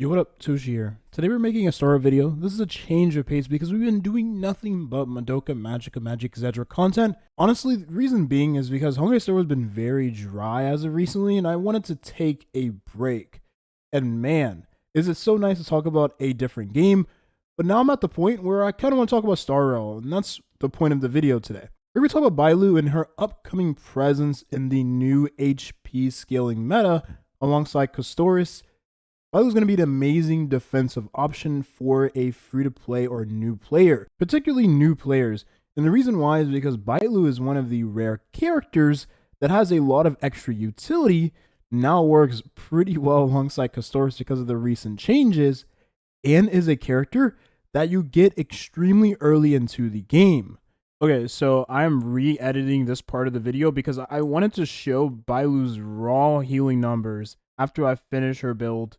Yo, what up, Tushi here. Today we're making a story video. This is a change of pace because we've been doing nothing but Madoka Magica Magic Zedra content. Honestly, the reason being is because Hungry Star has been very dry as of recently, and I wanted to take a break. And man, is it so nice to talk about a different game. But now I'm at the point where I kind of want to talk about Star Rail, and that's the point of the video today. We're going to talk about Bailu and her upcoming presence in the new HP scaling meta alongside Castorice. Bailu's going to be an amazing defensive option for a free-to-play or new player, particularly new players. And the reason why is because Bailu is one of the rare characters that has a lot of extra utility, now works pretty well alongside Castorice because of the recent changes, and is a character that you get extremely early into the game. Okay, so I'm re-editing this part of the video because I wanted to show Bailu's raw healing numbers after I finish her build,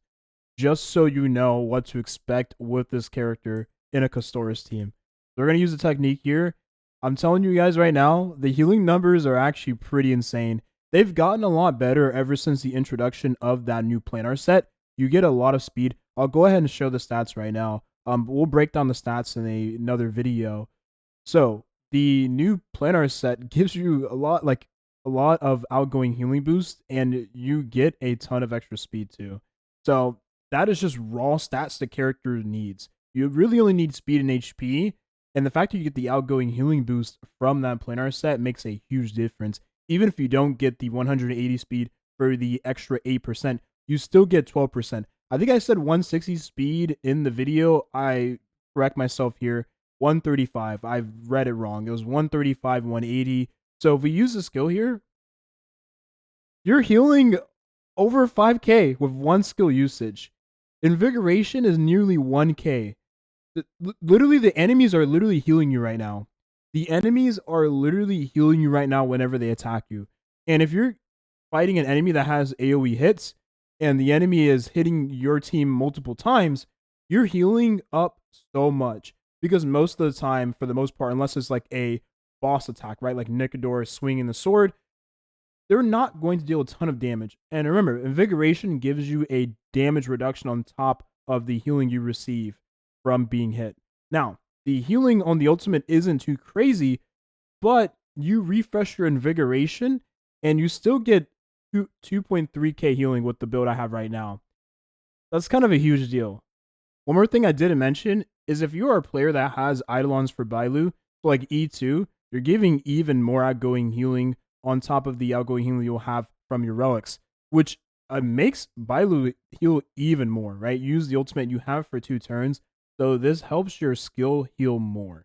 just so you know what to expect with this character in a Castorice team. We're going to use the technique here. I'm telling you guys right now, the healing numbers are actually pretty insane. They've gotten a lot better ever since the introduction of that new planar set. You get a lot of speed. I'll go ahead and show the stats right now. We'll break down the stats in another video. So the new planar set gives you a lot of outgoing healing boost, and you get a ton of extra speed too. So that is just raw stats the character needs. You really only need speed and HP, and the fact that you get the outgoing healing boost from that planar set makes a huge difference. Even if you don't get the 180 speed for the extra 8%, you still get 12%. I think I said 160 speed in the video. I correct myself here. 135. I've read it wrong. It was 135, 180. So if we use the skill here, you're healing over 5k with one skill usage. Invigoration is nearly 1k. Literally, the enemies are literally healing you right now. The enemies are literally healing you right now whenever they attack you. And if you're fighting an enemy that has AoE hits, and the enemy is hitting your team multiple times, you're healing up so much. Because most of the time, for the most part, unless it's like a boss attack, right? Like Nikador swinging the sword, they're not going to deal a ton of damage. And remember, Invigoration gives you a damage reduction on top of the healing you receive from being hit. Now, the healing on the ultimate isn't too crazy, but you refresh your Invigoration and you still get 2.3k healing with the build I have right now. That's kind of a huge deal. One more thing I didn't mention is if you are a player that has Eidolons for Bailu, so like E2, you're giving even more outgoing healing on top of the outgoing healing you'll have from your relics, which makes Bailu heal even more, right? Use the ultimate you have for 2 turns, so this helps your skill heal more.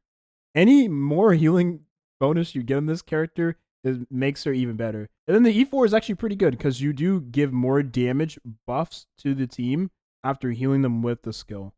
Any more healing bonus you get on this character, it makes her even better. And then the E4 is actually pretty good because you do give more damage buffs to the team after healing them with the skill.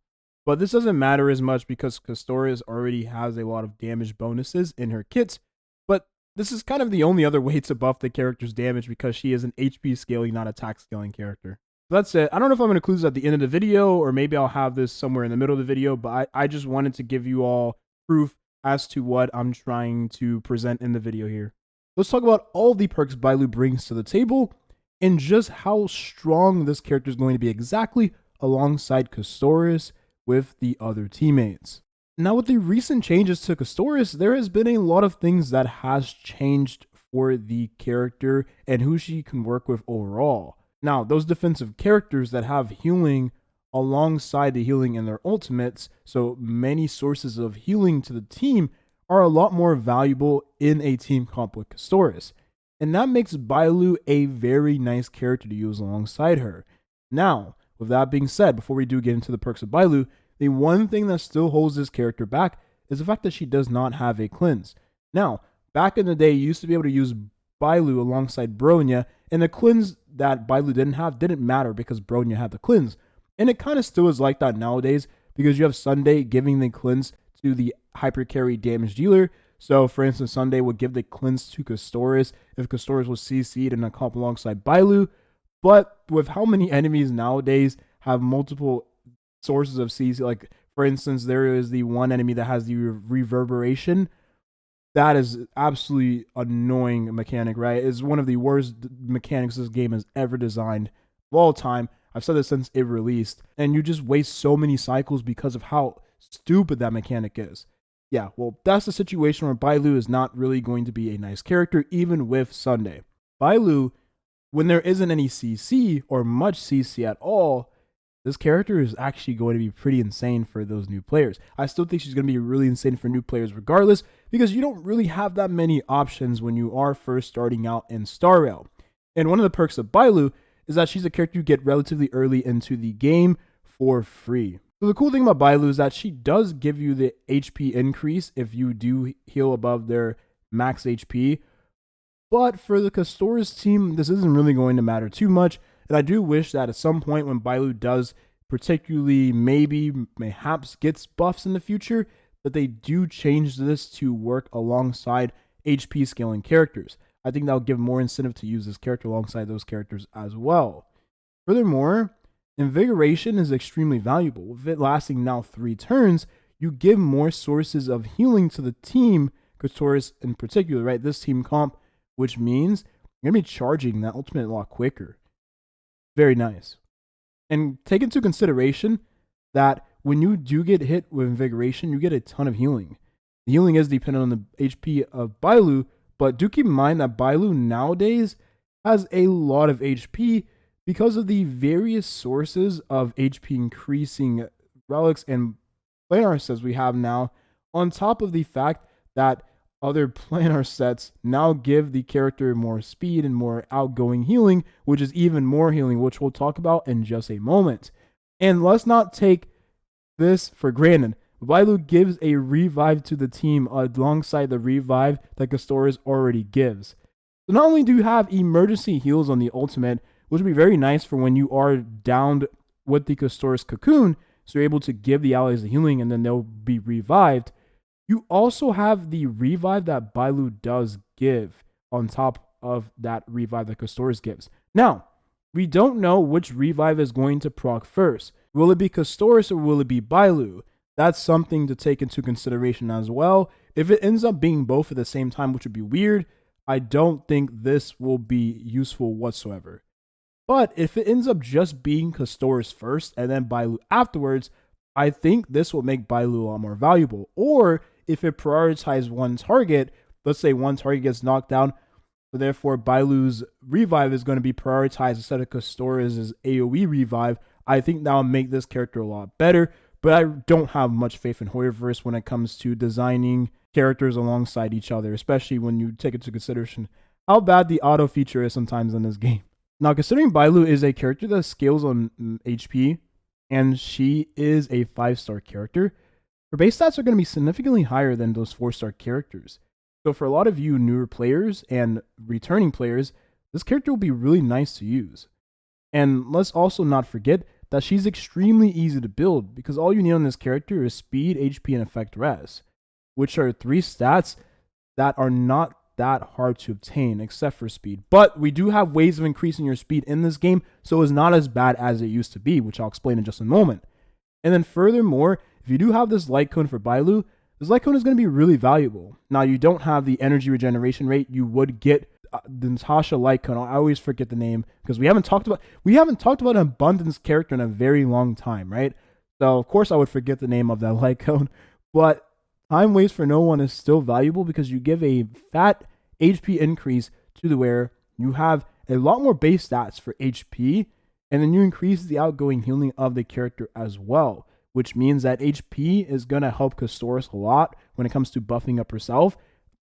But this doesn't matter as much because Castorice already has a lot of damage bonuses in her kits, but this is kind of the only other way to buff the character's damage because she is an HP scaling, not attack scaling character. That's it. I don't know if I'm going to include this at the end of the video, or maybe I'll have this somewhere in the middle of the video, but I just wanted to give you all proof as to what I'm trying to present in the video here. Let's talk about all the perks Bailu brings to the table and just how strong this character is going to be exactly alongside Castorice with the other teammates. Now, with the recent changes to Castorice, there has been a lot of things that has changed for the character and who she can work with overall. Now, those defensive characters that have healing alongside the healing in their ultimates, so many sources of healing to the team, are a lot more valuable in a team comp with Castorice. And that makes Bailu a very nice character to use alongside her. Now, with that being said, before we do get into the perks of Bailu, the one thing that still holds this character back is the fact that she does not have a cleanse. Now, back in the day, you used to be able to use Bailu alongside Bronya, and the cleanse that Bailu didn't have didn't matter because Bronya had the cleanse. And it kind of still is like that nowadays because you have Sunday giving the cleanse to the hyper carry damage dealer. So, for instance, Sunday would give the cleanse to Castorice if Castorice was CC'd in a comp alongside Bailu. But with how many enemies nowadays have multiple sources of CC, like for instance, there is the one enemy that has the reverberation. That is absolutely annoying mechanic, right? It's one of the worst mechanics this game has ever designed of all time. I've said this since it released, and you just waste so many cycles because of how stupid that mechanic is. Yeah, well, that's the situation where Bailu is not really going to be a nice character, even with Sunday. Bailu, when there isn't any CC or much CC at all, this character is actually going to be pretty insane for those new players. I still think she's going to be really insane for new players regardless, because you don't really have that many options when you are first starting out in Star Rail. And one of the perks of Bailu is that she's a character you get relatively early into the game for free. So the cool thing about Bailu is that she does give you the HP increase if you do heal above their max HP. But for the Castorice team, this isn't really going to matter too much. And I do wish that at some point when Bailu does particularly mayhaps gets buffs in the future, that they do change this to work alongside HP scaling characters. I think that'll give more incentive to use this character alongside those characters as well. Furthermore, Invigoration is extremely valuable. With it lasting now 3 turns, you give more sources of healing to the team, Castorice in particular, right? This team comp, which means you're going to be charging that ultimate a lot quicker. Very nice. And take into consideration that when you do get hit with Invigoration, you get a ton of healing. The healing is dependent on the HP of Bailu, but do keep in mind that Bailu nowadays has a lot of HP because of the various sources of HP increasing relics and planar sets we have now, on top of the fact that other planar sets now give the character more speed and more outgoing healing, which is even more healing, which we'll talk about in just a moment. And let's not take this for granted. Bailu gives a revive to the team alongside the revive that Castorice already gives. So not only do you have emergency heals on the ultimate, which would be very nice for when you are downed with the Castorice cocoon, so you're able to give the allies the healing and then they'll be revived. You also have the revive that Bailu does give on top of that revive that Castorice gives. Now, we don't know which revive is going to proc first. Will it be Castorice or will it be Bailu? That's something to take into consideration as well. If it ends up being both at the same time, which would be weird, I don't think this will be useful whatsoever. But if it ends up just being Castorice first and then Bailu afterwards, I think this will make Bailu a lot more valuable. Or if it prioritizes one target, let's say one target gets knocked down, so therefore Bailu's revive is going to be prioritized instead of Castorice's AoE revive, I think that will make this character a lot better. But I don't have much faith in Hoyoverse when it comes to designing characters alongside each other, especially when you take into consideration how bad the auto feature is sometimes in this game. Now, considering Bailu is a character that scales on HP, and she is a 5-star character, her base stats are going to be significantly higher than those 4-star characters. So for a lot of you newer players and returning players, this character will be really nice to use. And let's also not forget that she's extremely easy to build, because all you need on this character is speed, HP, and effect res, which are 3 stats that are not that hard to obtain except for speed. But we do have ways of increasing your speed in this game, so it's not as bad as it used to be, which I'll explain in just a moment. And then furthermore, if you do have this light cone for Bailu, this light cone is going to be really valuable. Now, you don't have the energy regeneration rate. You would get the Natasha light cone. I always forget the name because we haven't talked about an abundance character in a very long time, right? So of course I would forget the name of that light cone, but Time Waits for No One is still valuable because you give a fat HP increase to the wearer. You have a lot more base stats for HP, and then you increase the outgoing healing of the character as well, which means that HP is going to help Castorice a lot when it comes to buffing up herself.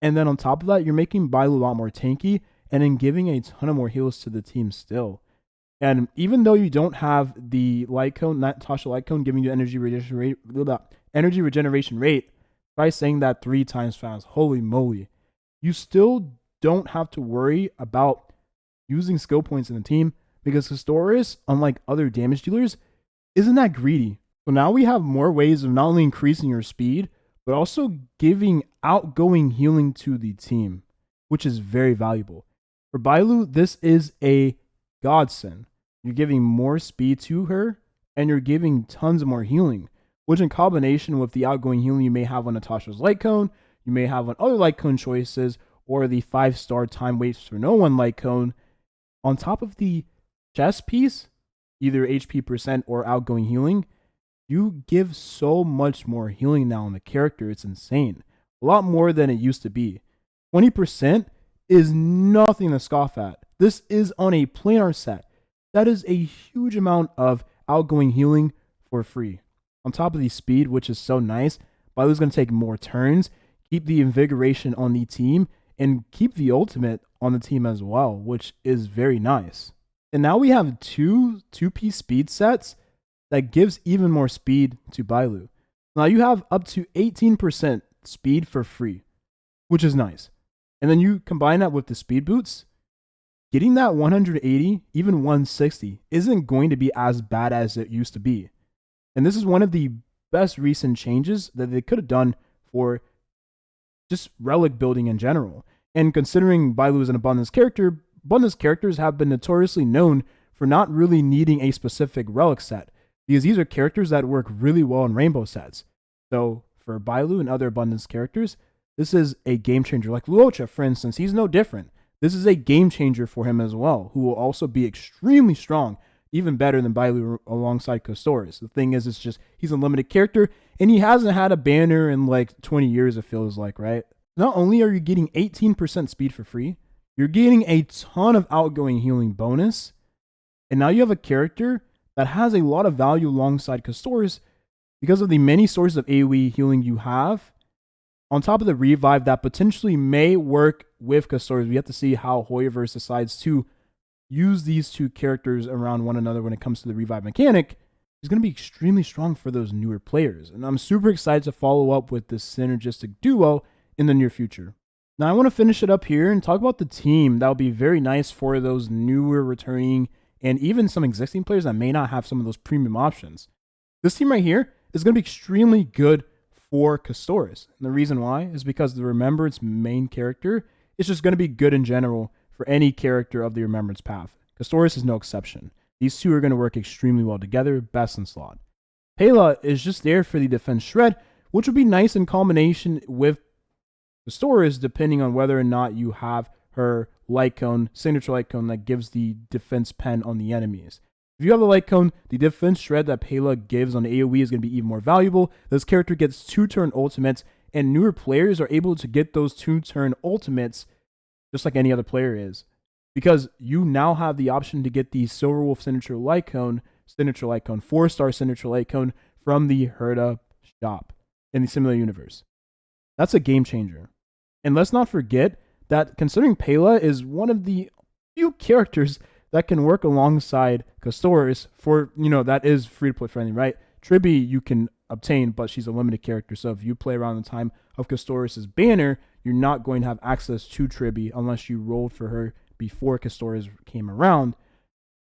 And then on top of that, you're making Bailu a lot more tanky and then giving a ton of more heals to the team still. And even though you don't have the light cone, Natasha light cone giving you energy regeneration rate, try saying that 3 times fast. Holy moly. You still don't have to worry about using skill points in the team because Castorice, unlike other damage dealers, isn't that greedy. So now we have more ways of not only increasing your speed, but also giving outgoing healing to the team, which is very valuable. For Bailu, this is a godsend. You're giving more speed to her, and you're giving tons of more healing, which in combination with the outgoing healing you may have on Natasha's light cone, you may have on other light cone choices, or the 5-star Time Waits for No One light cone, on top of the chest piece, either HP percent or outgoing healing, you give so much more healing now on the character. It's insane. A lot more than it used to be. 20% is nothing to scoff at. This is on a planar set. That is a huge amount of outgoing healing for free. On top of the speed, which is so nice, Bailu's going to take more turns, keep the invigoration on the team, and keep the ultimate on the team as well, which is very nice. And now we have two 2P speed sets that gives even more speed to Bailu. Now you have up to 18% speed for free, which is nice. And then you combine that with the speed boots, getting that 180, even 160 isn't going to be as bad as it used to be. And this is one of the best recent changes that they could have done for just relic building in general. And considering Bailu is an abundance character, abundance characters have been notoriously known for not really needing a specific relic set, because these are characters that work really well in rainbow sets. So for Bailu and other abundance characters, this is a game changer. Like Luocha, for instance, he's no different. This is a game changer for him as well, who will also be extremely strong, even better than Bailu alongside Castorice. The thing is, it's just he's a limited character, and he hasn't had a banner in like 20 years, it feels like, right? Not only are you getting 18% speed for free, you're getting a ton of outgoing healing bonus, and now you have a character that has a lot of value alongside Castorice because of the many sources of AoE healing you have, on top of the revive that potentially may work with Castorice. We have to see how Hoyoverse decides to use these two characters around one another when it comes to the revive mechanic. Is going to be extremely strong for those newer players. And I'm super excited to follow up with this synergistic duo in the near future. Now I want to finish it up here and talk about the team that will be very nice for those newer returning and even some existing players that may not have some of those premium options. This team right here is going to be extremely good for Castorice. And the reason why is because the Remembrance main character is just going to be good in general for any character of the Remembrance path. Castorice is no exception. These two are going to work extremely well together, best in slot. Pela is just there for the defense shred, which would be nice in combination with Castorice, depending on whether or not you have her light cone, signature light cone that gives the defense pen on the enemies. If you have the light cone, the defense shred that Pela gives on AoE is going to be even more valuable. This character gets 2-turn ultimates, and newer players are able to get those 2-turn ultimates just like any other player is, because you now have the option to get the Silverwolf signature light cone, 4-star signature light cone from the Herda shop in the Similar Universe. That's a game changer. And let's not forget that considering Pela is one of the few characters that can work alongside Castorice for, that is free-to-play friendly, right? Tribi you can obtain, but she's a limited character, so if you play around the time of Castorice's banner, you're not going to have access to Tribi unless you rolled for her before Castorice came around.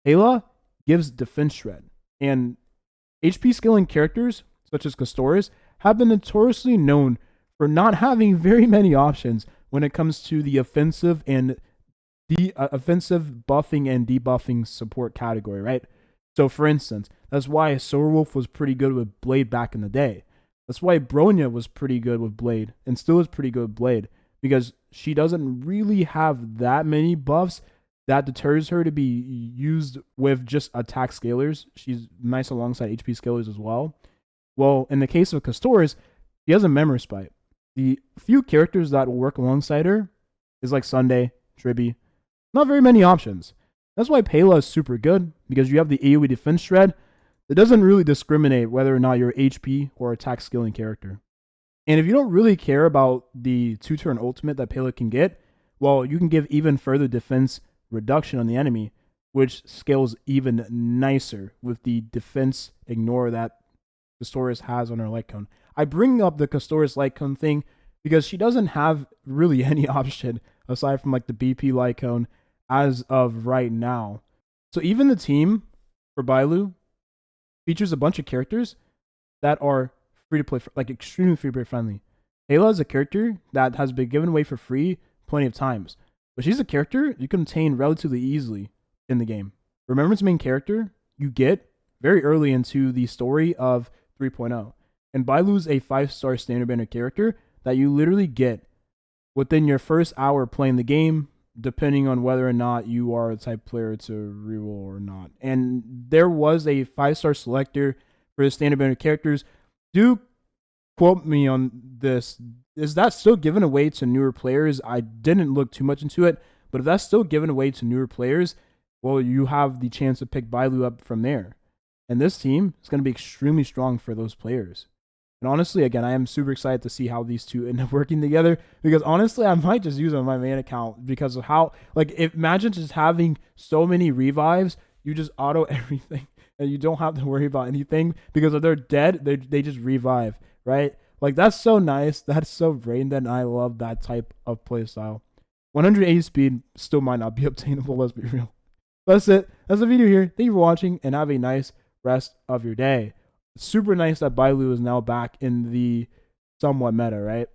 Pela gives defense shred, and HP scaling characters, such as Castorice, have been notoriously known for not having very many options when it comes to the offensive and the offensive buffing and debuffing support category, right? So for instance, that's why Silverwolf was pretty good with Blade back in the day. That's why Bronya was pretty good with Blade and still is pretty good with Blade, because she doesn't really have that many buffs that deters her to be used with just attack scalers. She's nice alongside HP scalers as well. Well, in the case of Castorice, she has a memory spike. The few characters that will work alongside her is like Sunday, Tribi. Not very many options. That's why Pela is super good, because you have the AoE defense shred that doesn't really discriminate whether or not you're HP or attack scaling character. And if you don't really care about the 2-turn ultimate that Pela can get, well, you can give even further defense reduction on the enemy, which scales even nicer with the defense ignore that Castorice has on her light cone. I bring up the Castorice light cone thing because she doesn't have really any option aside from like the BP light cone as of right now. So even the team for Bailu features a bunch of characters that are free to play, like extremely free to play friendly. Pela is a character that has been given away for free plenty of times, but she's a character you can obtain relatively easily in the game. Remembrance main character you get very early into the story of 3.0. And Bailu's a 5-star standard banner character that you literally get within your first hour playing the game, depending on whether or not you are the type of player to reroll or not. And there was a 5-star selector for the standard banner characters. Do quote me on this. Is that still given away to newer players? I didn't look too much into it, but if that's still given away to newer players, well, you have the chance to pick Bailu up from there. And this team is going to be extremely strong for those players. And honestly, again, I am super excited to see how these two end up working together, because honestly, I might just use them on my main account because of how, like, imagine just having so many revives, you just auto everything and you don't have to worry about anything, because if they're dead, they just revive, right? Like, that's so nice. That's so brain dead, and I love that type of playstyle. 180 speed still might not be obtainable, let's be real. That's it. That's the video here. Thank you for watching, and have a nice rest of your day. Super nice that Bailu is now back in the somewhat meta, right?